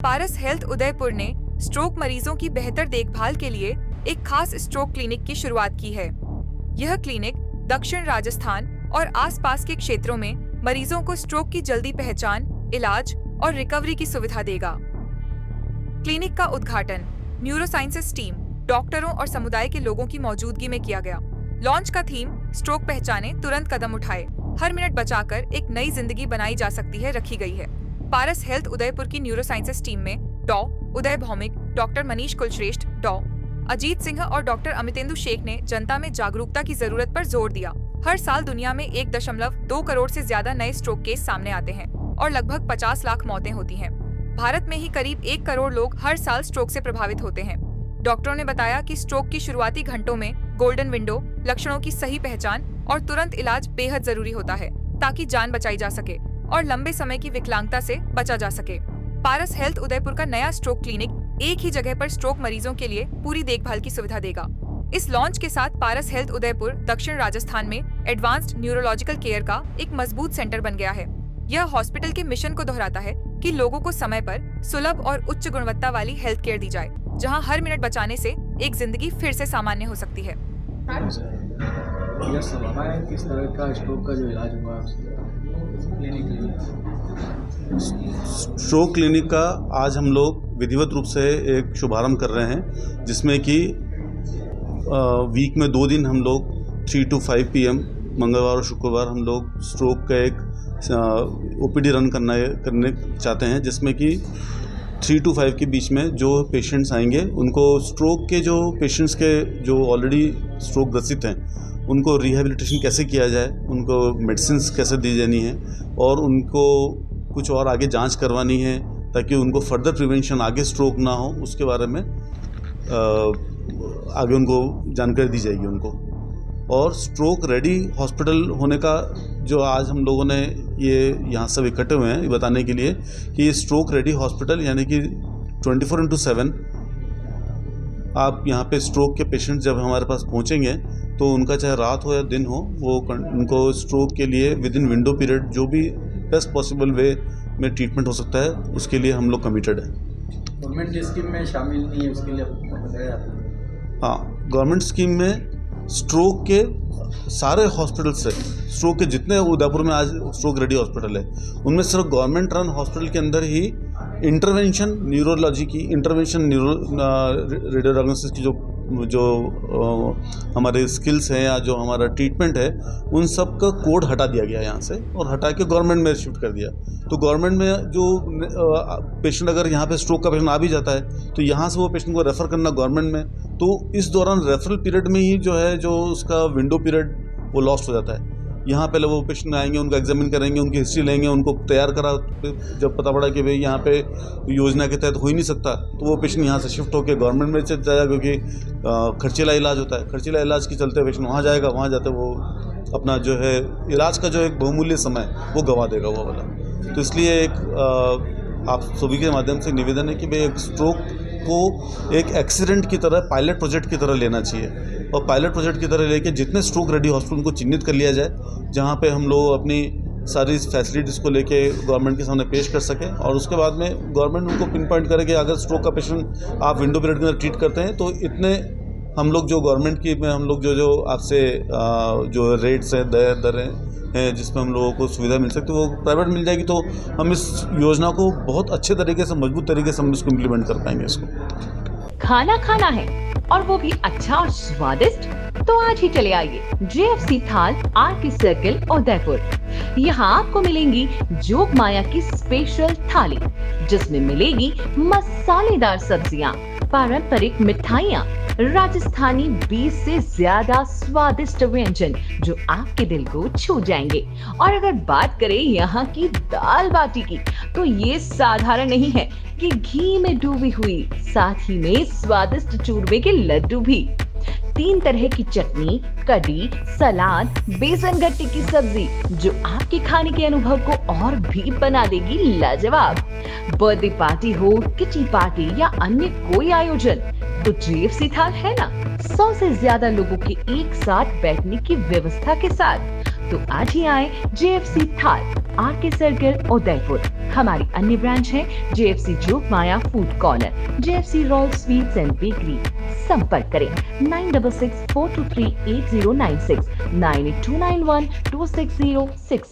पारस health Udaipur ने stroke मरीजों की बेहतर देखभाल के लिए एक खास स्ट्रोक क्लिनिक की शुरुआत की है। यह क्लिनिक दक्षिण राजस्थान और आसपास के क्षेत्रों में मरीजों को स्ट्रोक की जल्दी पहचान, इलाज और रिकवरी की सुविधा देगा। क्लिनिक का उद्घाटन न्यूरोसाइंसेस टीम, डॉक्टरों और समुदाय के लोगों की मौजूदगी में किया गया। लॉन्च का थीम स्ट्रोक पहचाने, तुरंत कदम उठाए, हर मिनट बचाकर एक नई जिंदगी बनाई जा सकती है रखी गई है। पारस हेल्थ उदयपुर की न्यूरोसाइंसेस टीम में डॉ. उदय भौमिक, डॉक्टर मनीष कुलश्रेष्ठ, डॉ. अजीत सिंह और डॉक्टर अमितेंदु शेख ने जनता में जागरूकता की जरूरत पर जोर दिया। हर साल दुनिया में 1.2 करोड़ से ज्यादा नए स्ट्रोक केस सामने आते हैं और लगभग 50 लाख मौतें होती हैं। भारत में ही करीब 1 करोड़ लोग हर साल स्ट्रोक से प्रभावित होते हैं। डॉक्टरों ने बताया कि स्ट्रोक की शुरुआती घंटों में गोल्डन विंडो, लक्षणों की सही पहचान और तुरंत इलाज बेहद जरूरी होता है ताकि जान बचाई जा सके और लंबे समय की विकलांगता से बचा जा सके। पारस हेल्थ उदयपुर का नया स्ट्रोक क्लिनिक एक ही जगह पर स्ट्रोक मरीजों के लिए पूरी देखभाल की सुविधा देगा। इस लॉन्च के साथ पारस हेल्थ उदयपुर दक्षिण राजस्थान में एडवांस्ड न्यूरोलॉजिकल केयर का एक मजबूत सेंटर बन गया है। यह हॉस्पिटल के मिशन को दोहराता है कि लोगों को समय पर सुलभ और उच्च गुणवत्ता वाली हेल्थ केयर दी जाए, जहां हर मिनट बचाने से एक जिंदगी फिर से सामान्य हो सकती है। किस तरह का स्ट्रोक का जो इलाज हुआ स्ट्रोक क्लिनिक का आज हम लोग विधिवत रूप से एक शुभारंभ कर रहे हैं, जिसमें कि वीक में 2 दिन हम लोग 3 to 5 PM मंगलवार और शुक्रवार हम लोग स्ट्रोक का एक OPD रन करने चाहते हैं, जिसमें कि 3 to 5 के बीच में जो पेशेंट्स आएंगे उनको स्ट्रोक के जो पेशेंट्स के जो ऑलरेडी स्ट्रोक ग्रसित हैं उनको रिहेबिलिटेशन कैसे किया जाए, उनको मेडिसिन्स कैसे दी जानी है और उनको कुछ और आगे जांच करवानी है ताकि उनको फर्दर प्रिवेंशन, आगे स्ट्रोक ना हो, उसके बारे में आगे उनको जानकारी दी जाएगी उनको। और स्ट्रोक रेडी हॉस्पिटल होने का जो आज हम लोगों ने ये यहाँ सब इकट्ठे हुए हैं ये बताने के लिए कि ये स्ट्रोक रेडी हॉस्पिटल यानी कि 24/7 आप यहाँ पे स्ट्रोक के पेशेंट जब हमारे पास पहुँचेंगे तो उनका चाहे रात हो या दिन हो, वो उनको स्ट्रोक के लिए विद इन विंडो पीरियड जो भी बेस्ट पॉसिबल वे में ट्रीटमेंट हो सकता है उसके लिए हम लोग कमिटेड हैं। गवर्नमेंट स्कीम में शामिल नहीं है, उसके लिए बताया आपने? हाँ, गवर्नमेंट स्कीम में स्ट्रोक के सारे हॉस्पिटल से, स्ट्रोक के जितने उदयपुर में आज स्ट्रोक रेडी हॉस्पिटल है उनमें सिर्फ गवर्नमेंट रन हॉस्पिटल के अंदर ही इंटरवेंशन न्यूरोलॉजी की, इंटरवेंशन रेडियो डायग्नोसिस की जो हमारे स्किल्स हैं या जो हमारा ट्रीटमेंट है उन सब का कोड हटा दिया गया यहाँ से और हटा के गवर्नमेंट में शिफ्ट कर दिया। तो गवर्नमेंट में जो पेशेंट अगर यहाँ पे स्ट्रोक का पेशेंट आ भी जाता है तो यहाँ से वो पेशेंट को रेफ़र करना गवर्नमेंट में, तो इस दौरान रेफरल पीरियड में ही जो है जो उसका विंडो पीरियड वो लॉस्ट हो जाता है। यहाँ पहले वो पेशेंट आएंगे, उनका एग्जामिन करेंगे, उनकी हिस्ट्री लेंगे, उनको तैयार करा, जब पता पड़ा कि भाई यहाँ पे योजना के तहत हो ही नहीं सकता तो वो पेशेंट यहाँ से शिफ्ट होकर गवर्नमेंट में चला जाएगा, क्योंकि खर्चीला इलाज होता है। खर्चीला इलाज के चलते पेशेंट वहाँ जाएगा, वहाँ जाते वो अपना जो है इलाज का जो एक बहुमूल्य समय वो गंवा देगा वो वाला। तो इसलिए एक आप सभी के माध्यम से निवेदन है कि भाई एक स्ट्रोक को एक एक्सीडेंट की तरह, पायलट प्रोजेक्ट की तरह लेना चाहिए और पायलट प्रोजेक्ट की तरह लेके जितने स्ट्रोक रेडी हॉस्पिटल को चिन्हित कर लिया जाए जहाँ पे हम लोग अपनी सारी फैसिलिटीज़ को लेके गवर्नमेंट के सामने पेश कर सकें और उसके बाद में गवर्नमेंट उनको पिन पॉइंट करे कि अगर स्ट्रोक का पेशेंट आप विंडो पीरियड के अंदर ट्रीट करते हैं तो इतने हम लोग जो गवर्नमेंट की में हम लोग जो आपसे जो रेट्स हैं, दरें हैं जिसमें हम लोगों को सुविधा मिल सकती है वो प्राइवेट मिल जाएगी, तो हम इस योजना को बहुत अच्छे तरीके से, मजबूत तरीके से हम इसको इम्प्लीमेंट कर पाएंगे। इसको खाना खाना है और वो भी अच्छा और स्वादिष्ट, तो आज ही चले आइए JFC थाल RK सर्किल उदयपुर। यहाँ आपको मिलेंगी जोग माया की स्पेशल थाली जिसमें मिलेगी मसालेदार सब्जियाँ, पारंपरिक मिठाइयाँ, राजस्थानी 20 से ज्यादा स्वादिष्ट व्यंजन जो आपके दिल को छू जाएंगे। और अगर बात करें यहाँ की दाल बाटी की तो ये साधारण नहीं है कि घी में डूबी हुई, साथ ही में स्वादिष्ट चूरमे के लड्डू भी, 3 तरह की चटनी, कढ़ी, सलाद, बेसन गट्टे की सब्जी जो आपके खाने के अनुभव को और भी बना देगी लाजवाब। बर्थडे पार्टी हो, किटी पार्टी या अन्य कोई आयोजन तो JFC थाल है ना। 100 से ज्यादा लोगों के एक साथ बैठने की व्यवस्था के साथ, तो आज ही आए JFC थाल। RK circle Udaipur. हमारी अन्य ब्रांच है JFC Jogmaya food corner, JFC royal sweets and bakery. संपर्क करें 9664238096, 9829126066।